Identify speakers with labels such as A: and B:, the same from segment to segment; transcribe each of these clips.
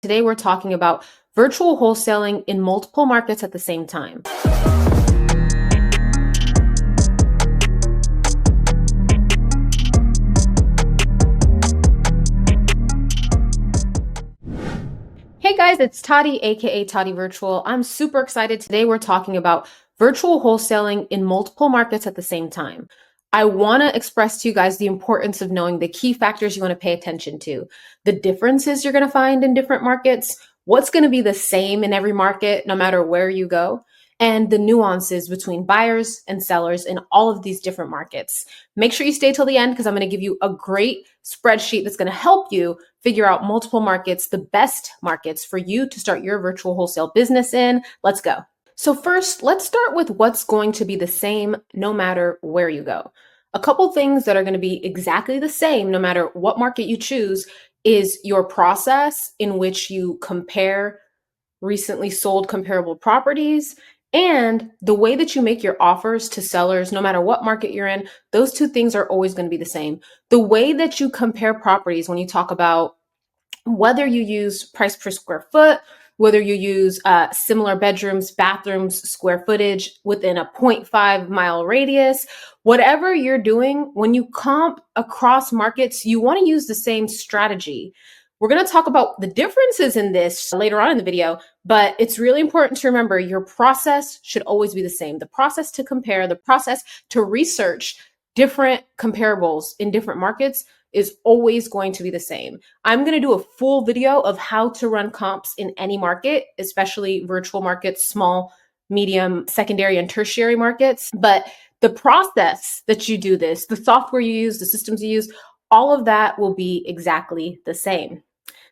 A: Today, we're talking about virtual wholesaling in multiple markets at the same time. Hey guys, it's Toddy, aka Toddy Virtual. I'm super excited. Today, we're talking about virtual wholesaling in multiple markets at the same time. I want to express to you guys the importance of knowing the key factors you want to pay attention to, the differences you're going to find in different markets, what's going to be the same in every market, no matter where you go, and the nuances between buyers and sellers in all of these different markets. Make sure you stay till the end because I'm going to give you a great spreadsheet that's going to help you figure out multiple markets, the best markets for you to start your virtual wholesale business in. Let's go. So first, let's start with what's going to be the same no matter where you go. A couple things that are going to be exactly the same no matter what market you choose is your process in which you compare recently sold comparable properties and the way that you make your offers to sellers, no matter what market you're in. Those two things are always going to be the same. The way that you compare properties when you talk about whether you use price per square foot, whether you use similar bedrooms, bathrooms, square footage within a 0.5 mile radius, whatever you're doing, when you comp across markets, you want to use the same strategy. We're going to talk about the differences in this later on in the video, but it's really important to remember your process should always be the same. The process to compare, the process to research different comparables in different markets is always going to be the same. I'm going to do a full video of how to run comps in any market, especially virtual markets, small, medium, secondary, and tertiary markets. But the process that you do this, the software you use, the systems you use, all of that will be exactly the same.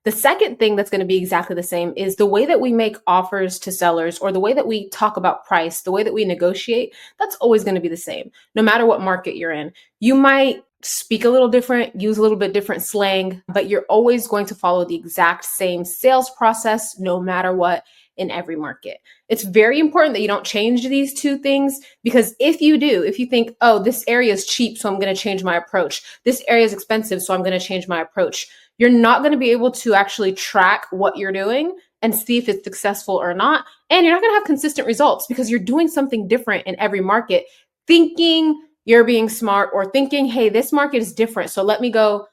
A: The second thing that's going to be exactly the same is the way that we make offers to sellers or the way that we talk about price, the way that we negotiate, that's always going to be the same, no matter what market you're in. You might speak a little different, use a little bit different slang, but you're always going to follow the exact same sales process, no matter what, in every market. It's very important that you don't change these two things because if you do, if you think, oh, this area is cheap, so I'm going to change my approach. This area is expensive, so I'm going to change my approach. You're not going to be able to actually track what you're doing and see if it's successful or not. And you're not going to have consistent results because you're doing something different in every market, thinking you're being smart or thinking, hey, this market is different, so let me go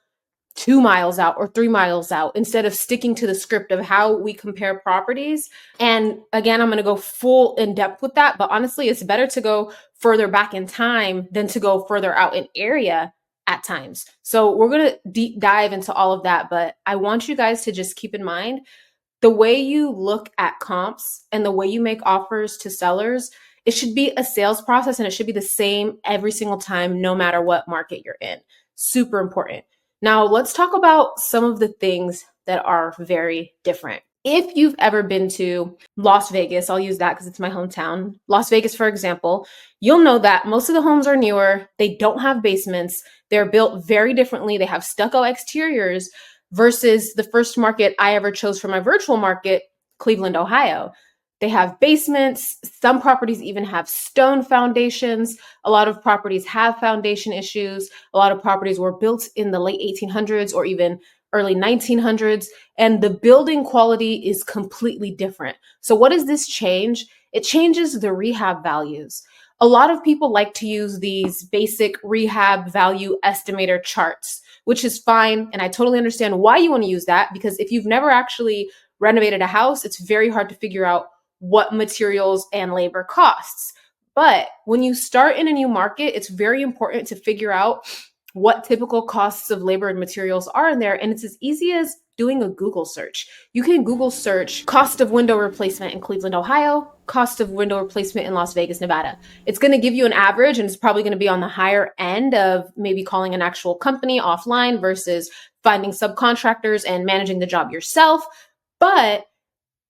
A: 2 miles out or 3 miles out instead of sticking to the script of how we compare properties. And again, I'm going to go full in depth with that, but honestly, it's better to go further back in time than to go further out in area at times. So we're going to deep dive into all of that, but I want you guys to just keep in mind the way you look at comps and the way you make offers to sellers. It should be a sales process and it should be the same every single time, no matter what market you're in. Super important. Now, let's talk about some of the things that are very different. If you've ever been to Las Vegas, I'll use that because it's my hometown. Las Vegas, for example, you'll know that most of the homes are newer. They don't have basements. They're built very differently. They have stucco exteriors versus the first market I ever chose for my virtual market, Cleveland, Ohio. They have basements. Some properties even have stone foundations. A lot of properties have foundation issues. A lot of properties were built in the late 1800s or even early 1900s, and the building quality is completely different. So what does this change? It changes the rehab values. A lot of people like to use these basic rehab value estimator charts, which is fine. And I totally understand why you want to use that, because if you've never actually renovated a house, it's very hard to figure out what materials and labor costs. But when you start in a new market, it's very important to figure out what typical costs of labor and materials are in there. And it's as easy as doing a Google search. You can Google search cost of window replacement in Cleveland, Ohio, cost of window replacement in Las Vegas, Nevada. It's going to give you an average, and it's probably going to be on the higher end of maybe calling an actual company offline versus finding subcontractors and managing the job yourself. But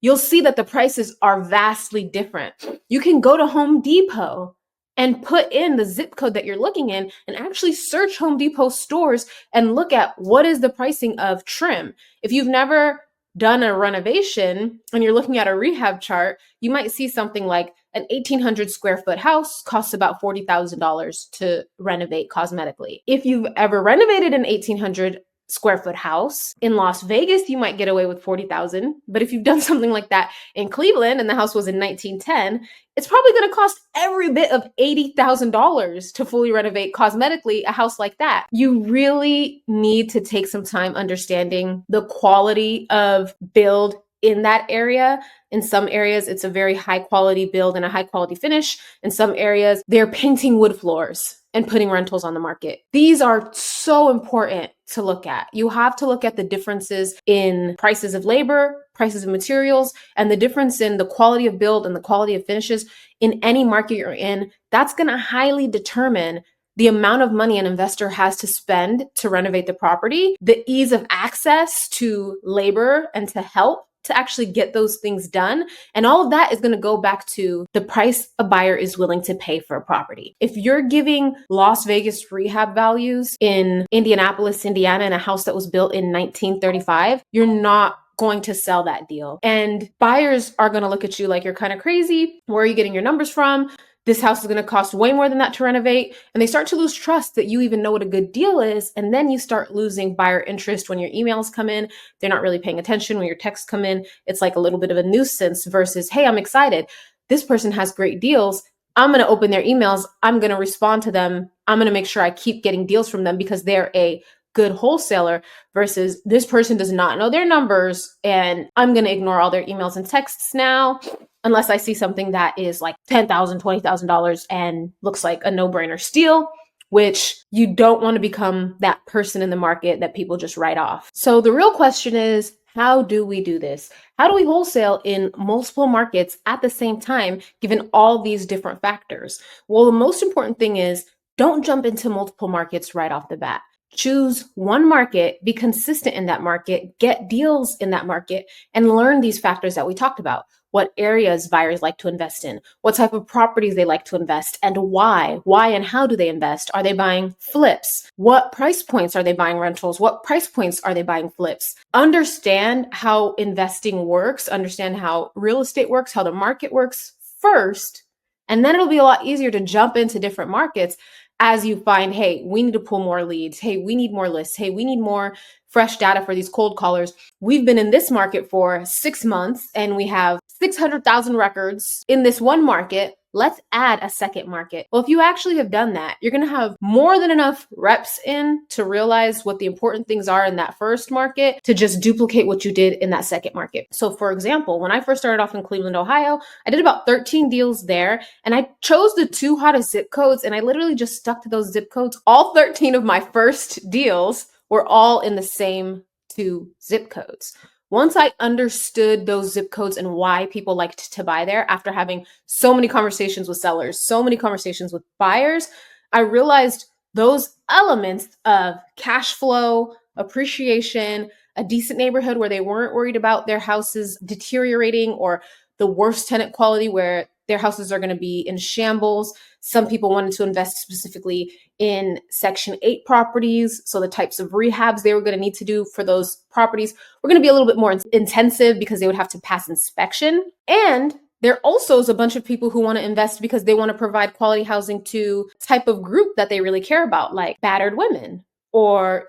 A: you'll see that the prices are vastly different. You can go to Home Depot and put in the zip code that you're looking in and actually search Home Depot stores and look at what is the pricing of trim. If you've never done a renovation and you're looking at a rehab chart, you might see something like an 1,800 square foot house costs about $40,000 to renovate cosmetically. If you've ever renovated an 1,800 square foot house. In Las Vegas, you might get away with 40,000. But if you've done something like that in Cleveland and the house was in 1910, it's probably going to cost every bit of $80,000 to fully renovate cosmetically a house like that. You really need to take some time understanding the quality of build in that area. In some areas, it's a very high quality build and a high quality finish. In some areas, they're painting wood floors and putting rentals on the market. These are so important to look at. You have to look at the differences in prices of labor, prices of materials, and the difference in the quality of build and the quality of finishes in any market you're in. That's going to highly determine the amount of money an investor has to spend to renovate the property, the ease of access to labor and to help to actually get those things done. And all of that is going to go back to the price a buyer is willing to pay for a property. If you're giving Las Vegas rehab values in Indianapolis, Indiana, in a house that was built in 1935, you're not going to sell that deal. And buyers are going to look at you like you're kind of crazy. Where are you getting your numbers from? This house is going to cost way more than that to renovate. And they start to lose trust that you even know what a good deal is. And then you start losing buyer interest when your emails come in. They're not really paying attention when your texts come in. It's like a little bit of a nuisance versus, hey, I'm excited. This person has great deals. I'm going to open their emails. I'm going to respond to them. I'm going to make sure I keep getting deals from them because they're a good wholesaler versus this person does not know their numbers and I'm going to ignore all their emails and texts now unless I see something that is like $10,000, $20,000 and looks like a no-brainer steal, which you don't want to become that person in the market that people just write off. So the real question is, how do we do this? How do we wholesale in multiple markets at the same time, given all these different factors? Well, the most important thing is don't jump into multiple markets right off the bat. Choose one market, be consistent in that market, get deals in that market, and learn these factors that we talked about. What areas buyers like to invest in, what type of properties they like to invest, and why. Why and how do they invest? Are they buying flips? What price points are they buying rentals? What price points are they buying flips? Understand how investing works, understand how real estate works, how the market works first, and then it'll be a lot easier to jump into different markets as you find, hey, we need to pull more leads. Hey, we need more lists. Hey, we need more fresh data for these cold callers. We've been in this market for 6 months and we have 600,000 records in this one market. Let's add a second market. Well, if you actually have done that, you're going to have more than enough reps in to realize what the important things are in that first market to just duplicate what you did in that second market. So for example, when I first started off in Cleveland, Ohio, I did about 13 deals there and I chose the 2 hottest zip codes and I literally just stuck to those zip codes. All 13 of my first deals were all in the same 2 zip codes. Once I understood those zip codes and why people liked to buy there after having so many conversations with sellers, so many conversations with buyers, I realized those elements of cash flow, appreciation, a decent neighborhood where they weren't worried about their houses deteriorating or the worst tenant quality where their houses are going to be in shambles. Some people wanted to invest specifically in Section 8 properties. So the types of rehabs they were going to need to do for those properties were going to be a little bit more intensive because they would have to pass inspection. And there also is a bunch of people who want to invest because they want to provide quality housing to type of group that they really care about, like battered women or,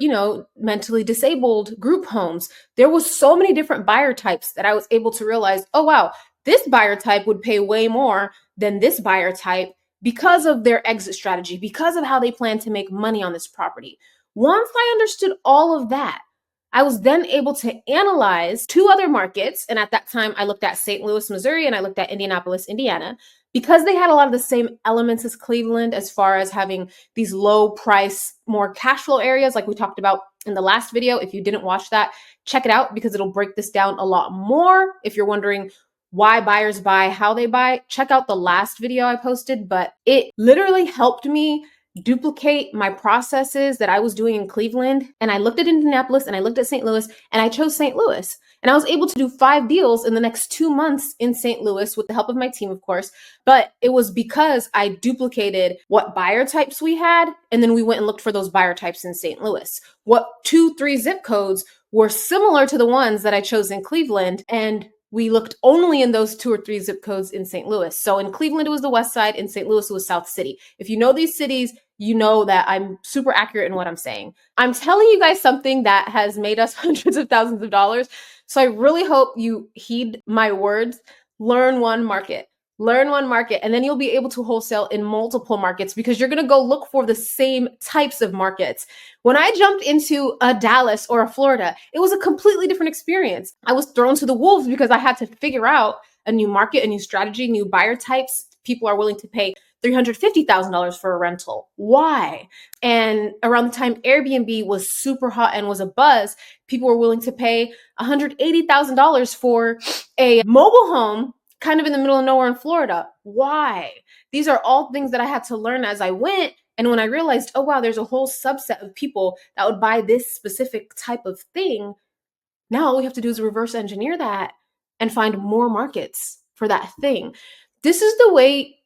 A: mentally disabled group homes. There was so many different buyer types that I was able to realize, oh, wow, this buyer type would pay way more than this buyer type because of their exit strategy, because of how they plan to make money on this property. Once I understood all of that, I was then able to analyze 2 other markets. And at that time, I looked at St. Louis, Missouri, and I looked at Indianapolis, Indiana, because they had a lot of the same elements as Cleveland as far as having these low price, more cash flow areas like we talked about in the last video. If you didn't watch that, check it out because it'll break this down a lot more. If you're wondering why buyers buy, how they buy, check out the last video I posted, but it literally helped me duplicate my processes that I was doing in Cleveland. And I looked at Indianapolis and I looked at St. Louis and I chose St. Louis. And I was able to do 5 deals in the next 2 months in St. Louis with the help of my team, of course. But it was because I duplicated what buyer types we had. And then we went and looked for those buyer types in St. Louis. What 2, 3 zip codes were similar to the ones that I chose in Cleveland. And we looked only in those 2 or 3 zip codes in St. Louis. So in Cleveland, it was the West Side. In St. Louis, it was South City. If you know these cities, you know that I'm super accurate in what I'm saying. I'm telling you guys something that has made us hundreds of thousands of dollars. So I really hope you heed my words. Learn one market. Learn one market, and then you'll be able to wholesale in multiple markets because you're going to go look for the same types of markets. When I jumped into a Dallas or a Florida, it was a completely different experience. I was thrown to the wolves because I had to figure out a new market, a new strategy, new buyer types. People are willing to pay $350,000 for a rental. Why? And around the time Airbnb was super hot and was a buzz, people were willing to pay $180,000 for a mobile home kind of in the middle of nowhere in Florida. Why? These are all things that I had to learn as I went. And when I realized, oh, wow, there's a whole subset of people that would buy this specific type of thing, now all we have to do is reverse engineer that and find more markets for that thing. This is the way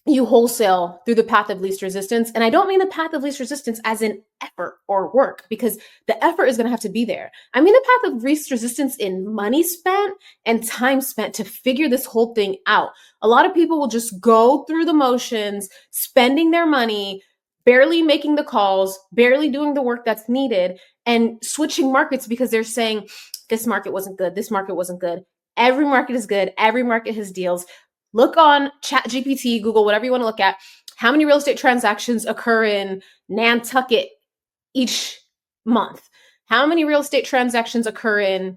A: you wholesale through the path of least resistance. And I don't mean the path of least resistance as in effort or work, because the effort is going to have to be there. I mean the path of least resistance in money spent and time spent to figure this whole thing out. A lot of people will just go through the motions, spending their money, barely making the calls, barely doing the work that's needed, and switching markets because they're saying, this market wasn't good, this market wasn't good. Every market is good. Every market has deals. Look on ChatGPT, Google, whatever you want to look at. How many real estate transactions occur in Nantucket each month? How many real estate transactions occur in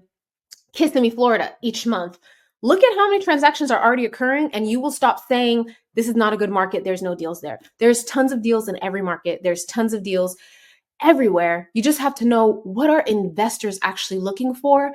A: Kissimmee, Florida each month? Look at how many transactions are already occurring, and you will stop saying, this is not a good market. There's no deals there. There's tons of deals in every market. There's tons of deals everywhere. You just have to know, what are investors actually looking for?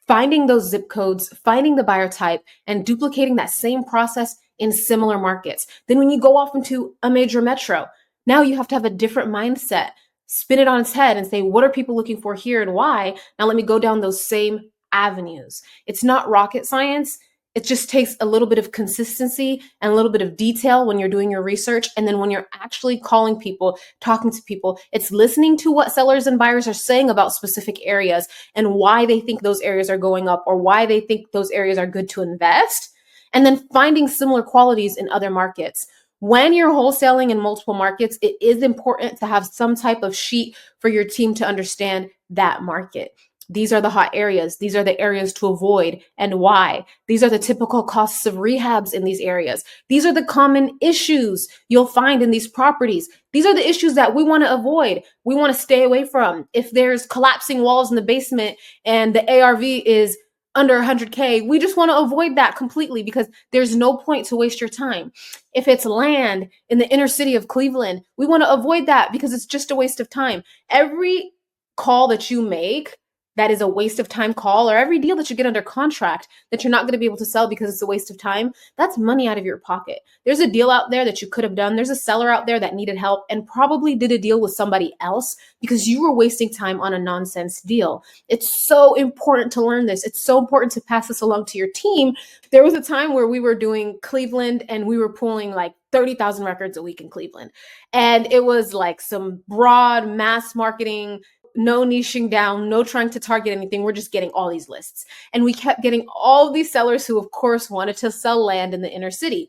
A: Finding those zip codes, finding the buyer type, and duplicating that same process in similar markets. Then when you go off into a major metro, now you have to have a different mindset, spin it on its head and say, what are people looking for here and why? Now let me go down those same avenues. It's not rocket science. It just takes a little bit of consistency and a little bit of detail when you're doing your research. And then when you're actually calling people, talking to people, it's listening to what sellers and buyers are saying about specific areas and why they think those areas are going up or why they think those areas are good to invest. And then finding similar qualities in other markets. When you're wholesaling in multiple markets, it is important to have some type of sheet for your team to understand that market. These are the hot areas. These are the areas to avoid and why. These are the typical costs of rehabs in these areas. These are the common issues you'll find in these properties. These are the issues that we want to avoid. We want to stay away from. If there's collapsing walls in the basement and the ARV is under 100K, we just want to avoid that completely because there's no point to waste your time. If it's land in the inner city of Cleveland, we want to avoid that because it's just a waste of time. Every call that you make that is a waste of time call, or every deal that you get under contract that you're not going to be able to sell because it's a waste of time, that's money out of your pocket. There's a deal out there that you could have done. There's a seller out there that needed help and probably did a deal with somebody else because you were wasting time on a nonsense deal. It's so important to learn this. It's so important to pass this along to your team. There was a time where we were doing Cleveland and we were pulling like 30,000 records a week in Cleveland. And it was like some broad mass marketing, no niching down, no trying to target anything. We're just getting all these lists. And we kept getting all these sellers who, of course, wanted to sell land in the inner city.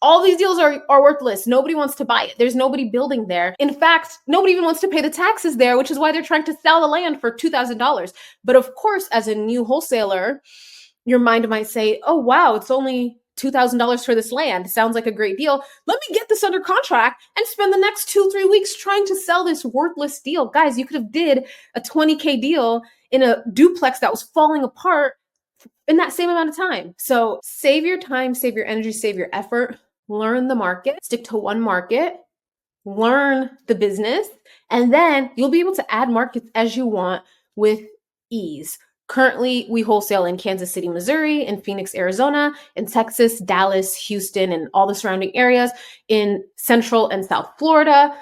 A: All these deals are worthless. Nobody wants to buy it. There's nobody building there. In fact, nobody even wants to pay the taxes there, which is why they're trying to sell the land for $2,000. But of course, as a new wholesaler, your mind might say, oh, wow, it's only $2,000 for this land. Sounds like a great deal. Let me get this under contract and spend the next 2-3 weeks trying to sell this worthless deal. Guys, you could have did a 20K deal in a duplex that was falling apart in that same amount of time. So save your time, save your energy, save your effort, learn the market, stick to one market, learn the business, and then you'll be able to add markets as you want with ease. Currently, we wholesale in Kansas City, Missouri, in Phoenix, Arizona, in Texas, Dallas, Houston, and all the surrounding areas, in Central and South Florida,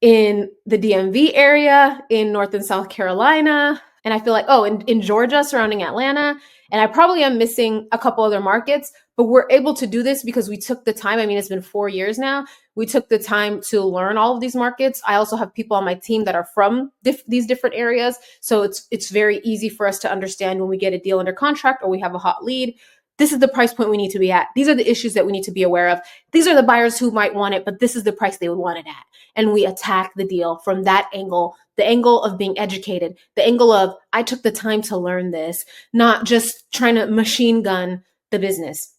A: in the DMV area, in North and South Carolina, And I feel like, oh, in Georgia, surrounding Atlanta, and I probably am missing a couple other markets, but we're able to do this because we took the time. I mean, it's been 4 years now. We took the time to learn all of these markets. I also have people on my team that are from these different areas. So it's very easy for us to understand when we get a deal under contract or we have a hot lead. This is the price point we need to be at. These are the issues that we need to be aware of. These are the buyers who might want it, but this is the price they would want it at. And we attack the deal from that angle, the angle of being educated, the angle of, I took the time to learn this, not just trying to machine gun the business.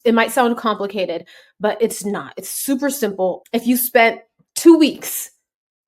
A: It might sound complicated, but it's not. It's super simple. If you spent 2 weeks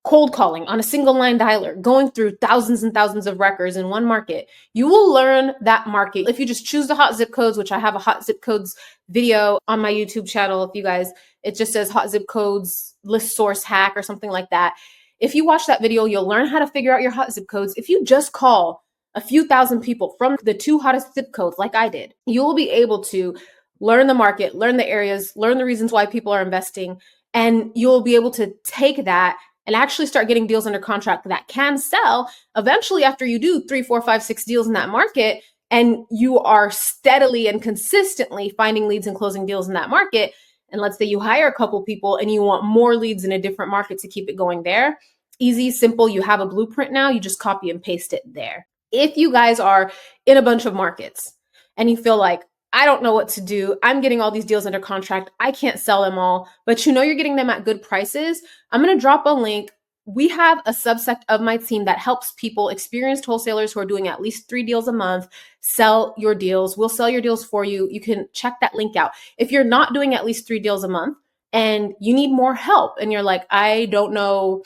A: cold calling on a single line dialer, going through thousands and thousands of records in one market, you will learn that market. If you just choose the hot zip codes, which I have a hot zip codes video on my YouTube channel, if you guys, it just says hot zip codes list source hack or something like that. If you watch that video, you'll learn how to figure out your hot zip codes. If you just call a few thousand people from the 2 hottest zip codes like I did, you will be able to learn the market, learn the areas, learn the reasons why people are investing, and you'll be able to take that and actually start getting deals under contract that can sell eventually after you do 3, 4, 5, 6 deals in that market, and you are steadily and consistently finding leads and closing deals in that market. And let's say you hire a couple people and you want more leads in a different market to keep it going there. Easy, simple. You have a blueprint now. You just copy and paste it there. If you guys are in a bunch of markets and you feel like, I don't know what to do, I'm getting all these deals under contract, I can't sell them all, but you know you're getting them at good prices, I'm going to drop a link. We have a subsect of my team that helps people, experienced wholesalers who are doing at least 3 deals a month, sell your deals. We'll sell your deals for you. You can check that link out. If you're not doing at least 3 deals a month and you need more help and you're like, I don't know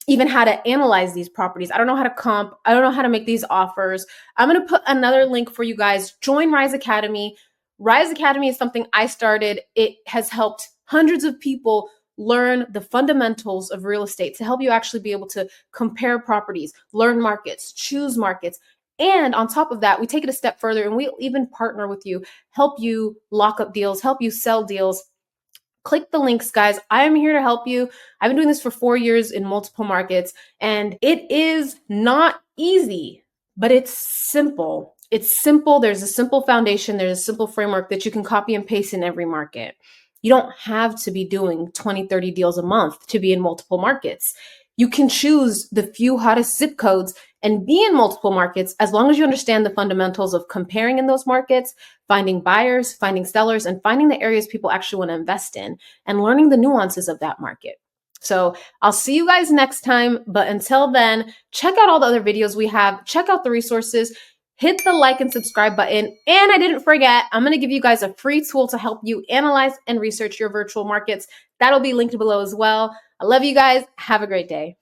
A: even how to analyze these properties, I don't know how to comp, I don't know how to make these offers, I'm going to put another link for you guys. Join Rise Academy. Rise Academy is something I started. It has helped hundreds of people learn the fundamentals of real estate to help you actually be able to compare properties, learn markets, choose markets. And on top of that, we take it a step further and we'll even partner with you, help you lock up deals, help you sell deals. Click the links, guys. I am here to help you. I've been doing this for 4 years in multiple markets, and it is not easy, but it's simple. It's simple. There's a simple foundation. There's a simple framework that you can copy and paste in every market. You don't have to be doing 20, 30 deals a month to be in multiple markets. You can choose the few hottest zip codes and be in multiple markets as long as you understand the fundamentals of comparing in those markets, finding buyers, finding sellers, and finding the areas people actually want to invest in and learning the nuances of that market. So I'll see you guys next time. But until then, check out all the other videos we have. Check out the resources. Hit the like and subscribe button. And I didn't forget, I'm going to give you guys a free tool to help you analyze and research your virtual markets. That'll be linked below as well. I love you guys. Have a great day.